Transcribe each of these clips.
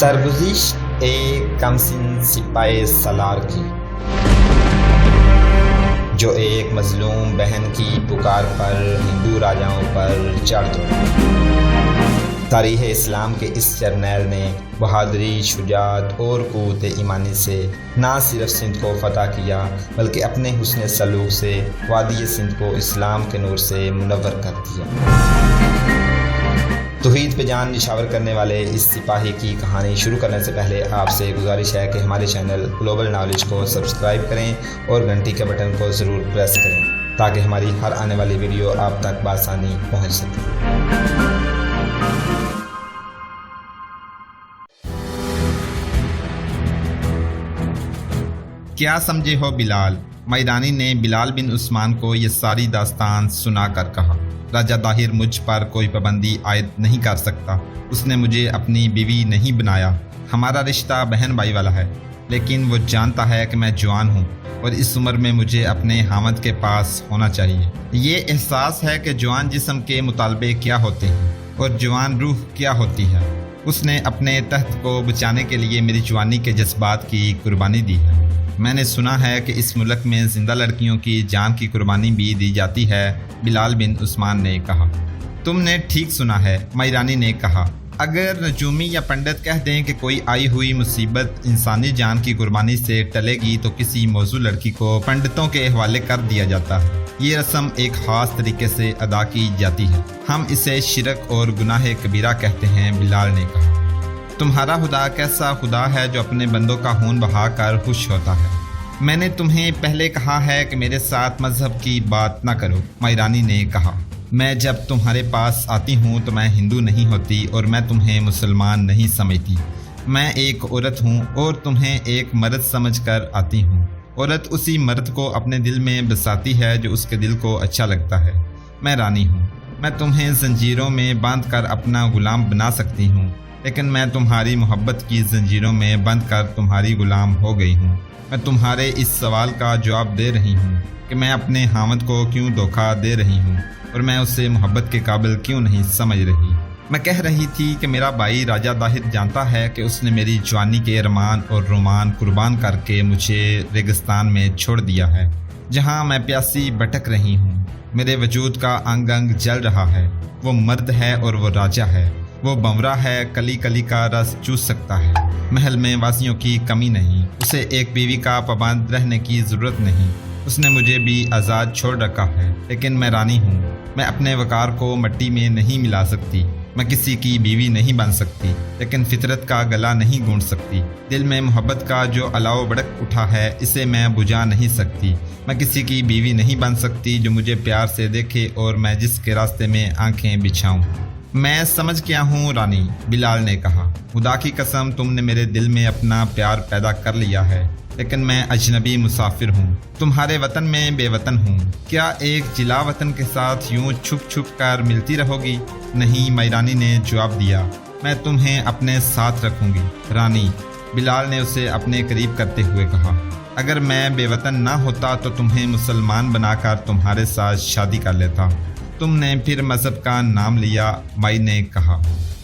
سرگزشت ایک کمسن سپاہی سالار کی، جو ایک مظلوم بہن کی پکار پر ہندو راجاؤں پر چڑھ دوڑا۔ تاریخ اسلام کے اس جرنیل نے بہادری، شجاعت اور قوت ایمانی سے نہ صرف سندھ کو فتح کیا بلکہ اپنے حسن سلوک سے وادی سندھ کو اسلام کے نور سے منور کر دیا۔ توحید پہ جان نشاور کرنے والے اس سپاہی کی کہانی شروع کرنے سے پہلے آپ سے گزارش ہے کہ ہمارے چینل گلوبل نالج کو سبسکرائب کریں اور گھنٹی کے بٹن کو ضرور پریس کریں تاکہ ہماری ہر آنے والی ویڈیو آپ تک بآسانی پہنچ سکے۔ کیا سمجھے ہو بلال؟ میرانی نے بلال بن عثمان کو یہ ساری داستان سنا کر کہا، راجہ طاہر مجھ پر کوئی پابندی عائد نہیں کر سکتا۔ اس نے مجھے اپنی بیوی نہیں بنایا۔ ہمارا رشتہ بہن بھائی والا ہے، لیکن وہ جانتا ہے کہ میں جوان ہوں اور اس عمر میں مجھے اپنے خاوند کے پاس ہونا چاہیے۔ یہ احساس ہے کہ جوان جسم کے مطالبے کیا ہوتے ہیں اور جوان روح کیا ہوتی ہے۔ اس نے اپنے تحت کو بچانے کے لیے میری جوانی کے جذبات کی قربانی دی ہے۔ میں نے سنا ہے کہ اس ملک میں زندہ لڑکیوں کی جان کی قربانی بھی دی جاتی ہے، بلال بن عثمان نے کہا۔ تم نے ٹھیک سنا ہے، میرانی نے کہا۔ اگر نجومی یا پنڈت کہہ دیں کہ کوئی آئی ہوئی مصیبت انسانی جان کی قربانی سے ٹلے گی تو کسی موزوں لڑکی کو پنڈتوں کے حوالے کر دیا جاتا ہے۔ یہ رسم ایک خاص طریقے سے ادا کی جاتی ہے۔ ہم اسے شرک اور گناہ کبیرہ کہتے ہیں، بلال نے کہا۔ تمہارا خدا کیسا خدا ہے جو اپنے بندوں کا خون بہا کر خوش ہوتا ہے؟ میں نے تمہیں پہلے کہا ہے کہ میرے ساتھ مذہب کی بات نہ کرو، میرانی نے کہا۔ میں جب تمہارے پاس آتی ہوں تو میں ہندو نہیں ہوتی اور میں تمہیں مسلمان نہیں سمجھتی۔ میں ایک عورت ہوں اور تمہیں ایک مرد سمجھ کر آتی ہوں۔ عورت اسی مرد کو اپنے دل میں بساتی ہے جو اس کے دل کو اچھا لگتا ہے۔ میں رانی ہوں، میں تمہیں زنجیروں میں باندھ کر اپنا غلام بنا سکتی ہوں، لیکن میں تمہاری محبت کی زنجیروں میں بند کر تمہاری غلام ہو گئی ہوں۔ میں تمہارے اس سوال کا جواب دے رہی ہوں کہ میں اپنے خاوند کو کیوں دھوکہ دے رہی ہوں اور میں اسے محبت کے قابل کیوں نہیں سمجھ رہی۔ میں کہہ رہی تھی کہ میرا بھائی راجہ طاہر جانتا ہے کہ اس نے میری جوانی کے ارمان اور رومان قربان کر کے مجھے ریگستان میں چھوڑ دیا ہے، جہاں میں پیاسی بھٹک رہی ہوں۔ میرے وجود کا انگ انگ جل رہا ہے۔ وہ مرد ہے اور وہ راجہ ہے۔ وہ بمرا ہے، کلی کلی کا رس چوس سکتا ہے۔ محل میں واسیوں کی کمی نہیں۔ اسے ایک بیوی کا پابند رہنے کی ضرورت نہیں۔ اس نے مجھے بھی آزاد چھوڑ رکھا ہے، لیکن میں رانی ہوں۔ میں اپنے وقار کو مٹی میں نہیں ملا سکتی۔ میں کسی کی بیوی نہیں بن سکتی، لیکن فطرت کا گلا نہیں گونڈ سکتی۔ دل میں محبت کا جو الاؤ بڑک اٹھا ہے، اسے میں بجھا نہیں سکتی۔ میں کسی کی بیوی نہیں بن سکتی جو مجھے پیار سے دیکھے اور میں جس کے راستے میں آنکھیں بچھاؤں۔ میں سمجھ گیا ہوں رانی، بلال نے کہا۔ خدا کی قسم تم نے میرے دل میں اپنا پیار پیدا کر لیا ہے، لیکن میں اجنبی مسافر ہوں، تمہارے وطن میں بے وطن ہوں۔ کیا ایک جلا وطن کے ساتھ یوں چھپ چھپ کر ملتی رہو گی؟ نہیں، میرانی نے جواب دیا، میں تمہیں اپنے ساتھ رکھوں گی رانی، بلال نے اسے اپنے قریب کرتے ہوئے کہا۔ اگر میں بے وطن نہ ہوتا تو تمہیں مسلمان بنا کر تمہارے ساتھ شادی کر لیتا۔ تم نے پھر مذہب کا نام لیا، مائی نے کہا۔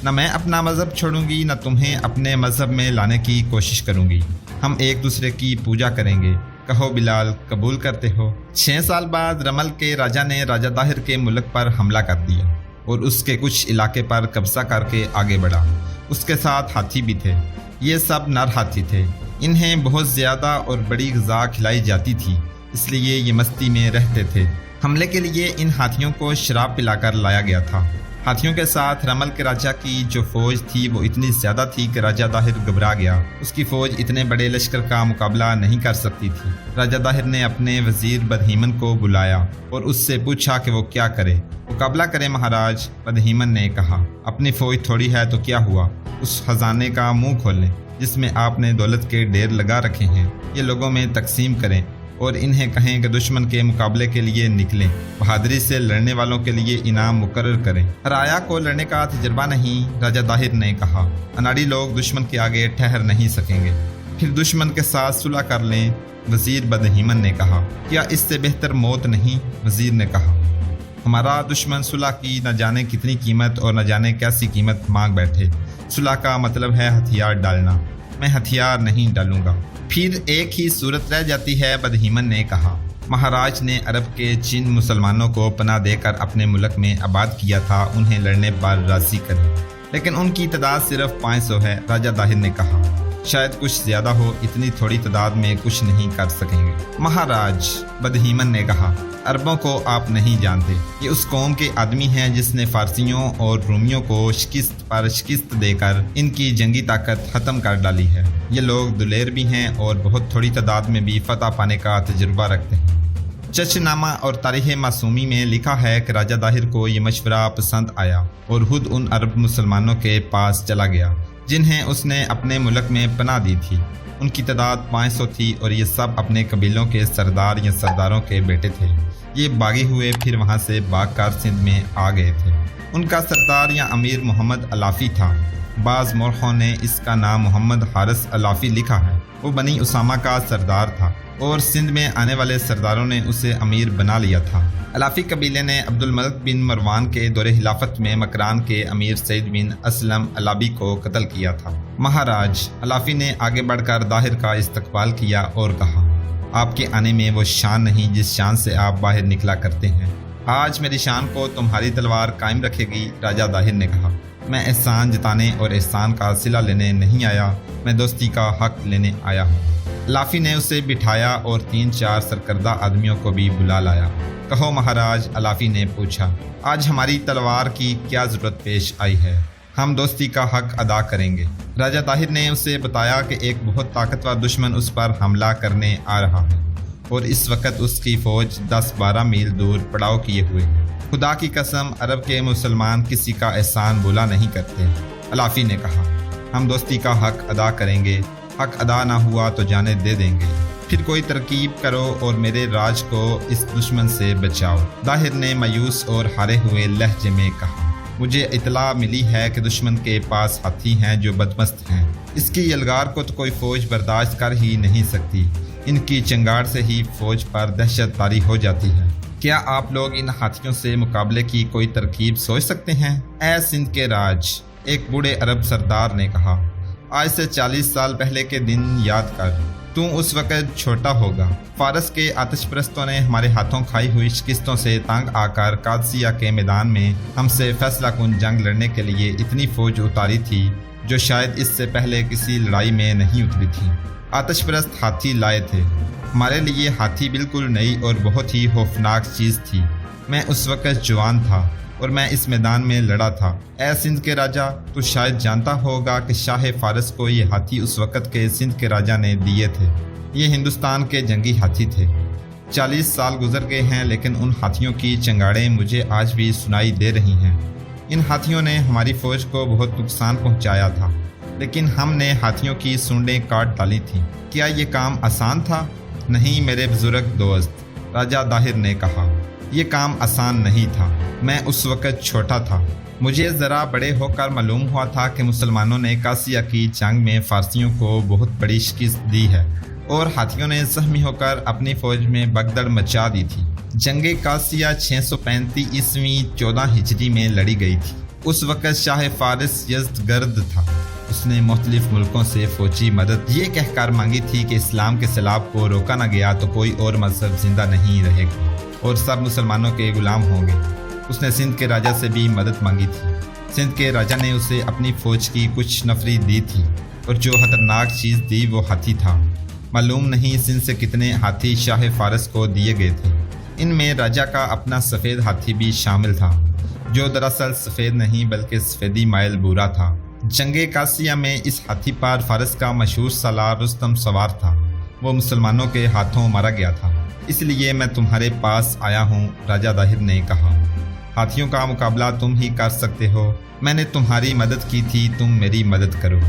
نہ میں اپنا مذہب چھوڑوں گی، نہ تمہیں اپنے مذہب میں لانے کی کوشش کروں گی۔ ہم ایک دوسرے کی پوجا کریں گے۔ کہو بلال، قبول کرتے ہو؟ 6 سال بعد رمل کے راجہ نے راجہ طاہر کے ملک پر حملہ کر دیا اور اس کے کچھ علاقے پر قبضہ کر کے آگے بڑھا۔ اس کے ساتھ ہاتھی بھی تھے۔ یہ سب نر ہاتھی تھے۔ انہیں بہت زیادہ اور بڑی غذا کھلائی جاتی تھی، اس لیے یہ مستی میں رہتے تھے۔ حملے کے لیے ان ہاتھیوں کو شراب پلا کر لایا گیا تھا۔ ہاتھیوں کے ساتھ رمل کے راجہ کی جو فوج تھی وہ اتنی زیادہ تھی کہ راجہ طاہر گھبرا گیا۔ اس کی فوج اتنے بڑے لشکر کا مقابلہ نہیں کر سکتی تھی۔ راجہ طاہر نے اپنے وزیر بدہیمن کو بلایا اور اس سے پوچھا کہ وہ کیا کرے۔ مقابلہ کرے مہاراج، بدہیمن نے کہا۔ اپنی فوج تھوڑی ہے تو کیا ہوا؟ اس خزانے کا منہ کھولیں جس میں آپ نے دولت کے ڈھیر لگا رکھے ہیں، یہ لوگوں میں تقسیم کریں اور انہیں کہیں کہ دشمن کے مقابلے کے لیے نکلیں۔ بہادری سے لڑنے والوں کے لیے انعام مقرر کریں۔ رایا کو لڑنے کا تجربہ نہیں، راجہ طاہر نے کہا۔ اناڑی لوگ دشمن کے آگے ٹھہر نہیں سکیں گے۔ پھر دشمن کے ساتھ صلح کر لیں، وزیر بدہیمن نے کہا۔ کیا اس سے بہتر موت نہیں؟ وزیر نے کہا۔ ہمارا دشمن صلح کی نہ جانے کتنی قیمت اور نہ جانے کیسی قیمت مانگ بیٹھے۔ صلح کا مطلب ہے ہتھیار ڈالنا، میں ہتھیار نہیں ڈالوں گا۔ پھر ایک ہی صورت رہ جاتی ہے، بدہیمن نے کہا۔ مہاراج نے عرب کے جن مسلمانوں کو پناہ دے کر اپنے ملک میں آباد کیا تھا انہیں لڑنے پر راضی کریں، لیکن ان کی تعداد صرف 500 ہے۔ راجہ طاہر نے کہا، شاید کچھ زیادہ ہو، اتنی تھوڑی تعداد میں کچھ نہیں کر سکیں گے۔ مہاراج، بدہیمن نے کہا، عربوں کو آپ نہیں جانتے، یہ اس قوم کے آدمی ہیں جس نے فارسیوں اور رومیوں کو شکست پر شکست دے کر ان کی جنگی طاقت ختم کر ڈالی ہے۔ یہ لوگ دلیر بھی ہیں اور بہت تھوڑی تعداد میں بھی فتح پانے کا تجربہ رکھتے ہیں۔ چچ نامہ اور تاریخ معصومی میں لکھا ہے کہ راجہ طاہر کو یہ مشورہ پسند آیا اور خود ان عرب مسلمانوں کے پاس چلا گیا جنہیں اس نے اپنے ملک میں پناہ دی تھی۔ ان کی تعداد 500 تھی اور یہ سب اپنے قبیلوں کے سردار یا سرداروں کے بیٹے تھے۔ یہ باغی ہوئے پھر وہاں سے باغ کر سندھ میں آ گئے تھے۔ ان کا سردار یا امیر محمد علافی تھا۔ بعض مورخوں نے اس کا نام محمد حارث علافی لکھا ہے۔ وہ بنی اسامہ کا سردار تھا اور سندھ میں آنے والے سرداروں نے اسے امیر بنا لیا تھا۔ علافی قبیلے نے عبد الملک بن مروان کے دور خلافت میں مکران کے امیر سعید بن اسلم علابی کو قتل کیا تھا۔ مہاراج، علافی نے آگے بڑھ کر طاہر کا استقبال کیا اور کہا، آپ کے آنے میں وہ شان نہیں جس شان سے آپ باہر نکلا کرتے ہیں۔ آج میری شان کو تمہاری تلوار قائم رکھے گی۔ راجہ طاہر نے کہا، میں احسان جتانے اور احسان کا صلہ لینے نہیں آیا، میں دوستی کا حق لینے آیا ہوں۔ علافی نے اسے بٹھایا اور 3-4 سرکردہ آدمیوں کو بھی بلا لایا۔ کہو مہاراج، علافی نے پوچھا، آج ہماری تلوار کی کیا ضرورت پیش آئی ہے؟ ہم دوستی کا حق ادا کریں گے۔ راجہ طاہر نے اسے بتایا کہ ایک بہت طاقتور دشمن اس پر حملہ کرنے آ رہا ہے اور اس وقت اس کی فوج 10-12 میل دور پڑاؤ کیے ہوئے ہے۔ خدا کی قسم، عرب کے مسلمان کسی کا احسان بولا نہیں کرتے۔ علافی نے کہا، ہم دوستی کا حق ادا کریں گے، حق ادا نہ ہوا تو جانیں دے دیں گے۔ پھر کوئی ترکیب کرو اور میرے راج کو اس دشمن سے بچاؤ۔ طاہر نے مایوس اور ہارے ہوئے لہجے میں کہا، مجھے اطلاع ملی ہے کہ دشمن کے پاس ہاتھی ہیں جو بدمست ہیں۔ اس کی یلغار کو تو کوئی فوج برداشت کر ہی نہیں سکتی، ان کی چنگاڑ سے ہی فوج پر دہشت طاری ہو جاتی ہے۔ کیا آپ لوگ ان ہاتھیوں سے مقابلے کی کوئی ترکیب سوچ سکتے ہیں؟ اے سندھ کے راج، ایک بوڑھے عرب سردار نے کہا، آج سے 40 سال پہلے کے دن یاد کر، تو اس وقت چھوٹا ہوگا۔ فارس کے آتش پرستوں نے ہمارے ہاتھوں کھائی ہوئی شکستوں سے تنگ آ کر قادسیہ کے میدان میں ہم سے فیصلہ کن جنگ لڑنے کے لیے اتنی فوج اتاری تھی جو شاید اس سے پہلے کسی لڑائی میں نہیں اتری تھی۔ آتش پرست ہاتھی لائے تھے، ہمارے لیے ہاتھی بالکل نئی اور بہت ہی خوفناک چیز تھی۔ میں اس وقت جوان تھا اور میں اس میدان میں لڑا تھا۔ اے سندھ کے راجہ، تو شاید جانتا ہوگا کہ شاہ فارس کو یہ ہاتھی اس وقت کے سندھ کے راجہ نے دیے تھے۔ یہ ہندوستان کے جنگی ہاتھی تھے۔ 40 سال گزر گئے ہیں لیکن ان ہاتھیوں کی چنگاڑیں مجھے آج بھی سنائی دے رہی ہیں۔ ان ہاتھیوں نے ہماری فوج کو بہت نقصان پہنچایا تھا، لیکن ہم نے ہاتھیوں کی سونڈیں کاٹ ڈالی تھیں۔ کیا یہ کام آسان تھا؟ نہیں میرے بزرگ دوست، راجہ طاہر نے کہا، یہ کام آسان نہیں تھا۔ میں اس وقت چھوٹا تھا، مجھے ذرا بڑے ہو کر معلوم ہوا تھا کہ مسلمانوں نے قادسیہ کی جنگ میں فارسیوں کو بہت بڑی شکست دی ہے اور ہاتھیوں نے زخمی ہو کر اپنی فوج میں بھگدڑ مچا دی تھی۔ جنگ قادسیہ 635 عیسوی 14 ہجری میں لڑی گئی تھی۔ اس وقت شاہ فارس یزدگرد تھا۔ اس نے مختلف ملکوں سے فوجی مدد یہ کہہ کر مانگی تھی کہ اسلام کے سیلاب کو روکا نہ گیا تو کوئی اور مذہب زندہ نہیں رہے گا اور سب مسلمانوں کے غلام ہوں گے۔ اس نے سندھ کے راجہ سے بھی مدد مانگی تھی۔ سندھ کے راجہ نے اسے اپنی فوج کی کچھ نفری دی تھی اور جو خطرناک چیز دی وہ ہاتھی تھا۔ معلوم نہیں سندھ سے کتنے ہاتھی شاہ فارس کو دیے گئے تھے۔ ان میں راجہ کا اپنا سفید ہاتھی بھی شامل تھا، جو دراصل سفید نہیں بلکہ سفیدی مائل بورا تھا۔ جنگ قادسیہ میں اس ہاتھی پر فارس کا مشہور سالار رستم سوار تھا۔ وہ مسلمانوں کے ہاتھوں مارا گیا تھا، اس لیے میں تمہارے پاس آیا ہوں۔ راجہ طاہر نے کہا، ہاتھیوں کا مقابلہ تم ہی کر سکتے ہو، میں نے تمہاری مدد کی تھی، تم میری مدد کرو۔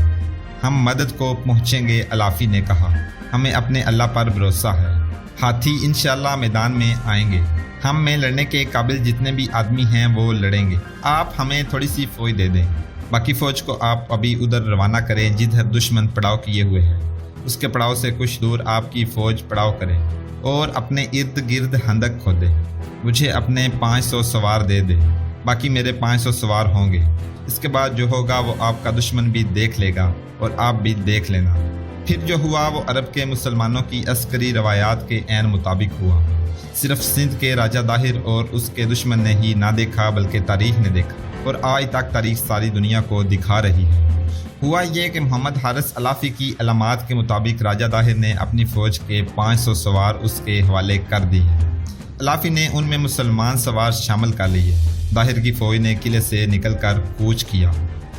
ہم مدد کو پہنچیں گے، علافی نے کہا، ہمیں اپنے اللہ پر بھروسہ ہے۔ ہاتھی انشاءاللہ میدان میں آئیں گے، ہم میں لڑنے کے قابل جتنے بھی آدمی ہیں وہ لڑیں گے۔ آپ ہمیں تھوڑی سی فوج دے دیں، باقی فوج کو آپ ابھی ادھر روانہ کریں جدھر دشمن پڑاؤ کیے ہوئے ہیں۔ اس کے پڑاؤ سے کچھ دور آپ کی فوج پڑاؤ کرے اور اپنے ارد گرد خندق کھودے، مجھے اپنے 500 سوار دے دے، باقی میرے 500 سوار ہوں گے۔ اس کے بعد جو ہوگا وہ آپ کا دشمن بھی دیکھ لے گا اور آپ بھی دیکھ لینا۔ پھر جو ہوا وہ عرب کے مسلمانوں کی عسکری روایات کے عین مطابق ہوا۔ صرف سندھ کے راجہ داہر اور اس کے دشمن نے ہی نہ دیکھا بلکہ تاریخ نے دیکھا، اور آج تک تاریخ ساری دنیا کو دکھا رہی ہے۔ ہوا یہ کہ محمد حارث الافی کی علامات کے مطابق راجہ داہر نے اپنی فوج کے 500 سوار اس کے حوالے کر دی ہیں۔ الافی نے ان میں مسلمان سوار شامل کر لیے۔ داہر کی فوج نے قلعے سے نکل کر کوچ کیا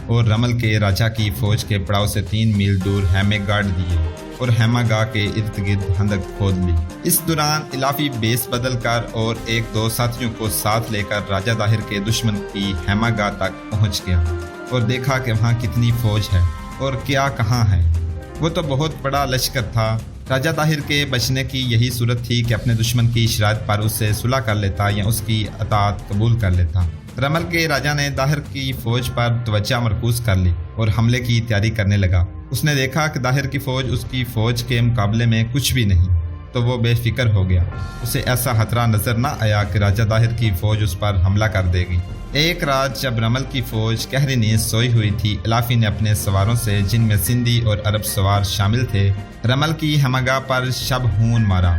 اور رمل کے راجہ کی فوج کے پڑاؤ سے 3 میل دور خیمے گاڑ دیے اور خیمہ گاہ کے ارد گرد خندق کھود لی۔ اس دوران الافی بیس بدل کر اور 1-2 ساتھیوں کو ساتھ لے کر راجہ داہر کے دشمن کی خیمہ گاہ تک پہنچ گیا اور دیکھا کہ وہاں کتنی فوج ہے اور کیا کہاں ہے۔ وہ تو بہت بڑا لشکر تھا۔ راجہ داہر کے بچنے کی یہی صورت تھی کہ اپنے دشمن کی شرائط پر اس سے صلح کر لیتا یا اس کی اطاعت قبول کر لیتا۔ رمل کے راجہ نے داہر کی فوج پر توجہ مرکوز کر لی اور حملے کی تیاری کرنے لگا۔ اس نے دیکھا کہ داہر کی فوج اس کی فوج کے مقابلے میں کچھ بھی نہیں، تو وہ بے فکر ہو گیا۔ اسے ایسا خطرہ نظر نہ آیا کہ راجہ داہر کی فوج اس پر حملہ کر دے گی۔ ایک رات جب رمل کی فوج گہری نیند سوئی ہوئی تھی، الافی نے اپنے سواروں سے، جن میں سندھی اور عرب سوار شامل تھے، رمل کی خیمہ پر شب ہون مارا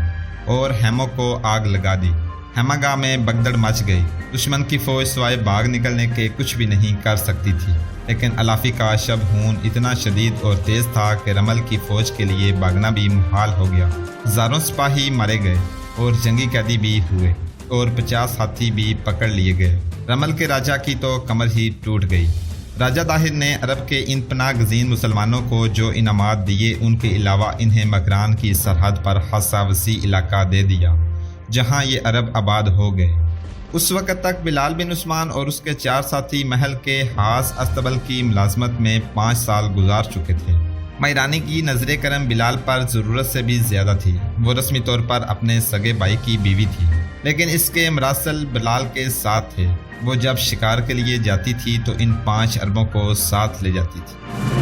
اور خیموں کو آگ لگا دی۔ خیمہ گاہ میں بگدڑ مچ گئی۔ دشمن کی فوج سوائے باغ نکلنے کے کچھ بھی نہیں کر سکتی تھی، لیکن الافی کا شب ہون اتنا شدید اور تیز تھا کہ رمل کی فوج کے لیے بھاگنا بھی محال ہو گیا۔ ہزاروں سپاہی مارے گئے اور جنگی قیدی بھی ہوئے اور 50 ہاتھی بھی پکڑ لیے گئے۔ رمل کے راجہ کی تو کمر ہی ٹوٹ گئی۔ راجہ داہر نے عرب کے ان پناہ گزین مسلمانوں کو جو انعامات دیے، ان کے علاوہ انہیں مکران کی سرحد پر خاصا وسیع علاقہ دے دیا جہاں یہ عرب آباد ہو گئے۔ اس وقت تک بلال بن عثمان اور اس کے 4 ساتھی محل کے حاس استبل کی ملازمت میں 5 سال گزار چکے تھے۔ میرانی کی نظر کرم بلال پر ضرورت سے بھی زیادہ تھی۔ وہ رسمی طور پر اپنے سگے بھائی کی بیوی تھی، لیکن اس کے مراسل بلال کے ساتھ تھے۔ وہ جب شکار کے لیے جاتی تھی تو ان 5 اربوں کو ساتھ لے جاتی تھی۔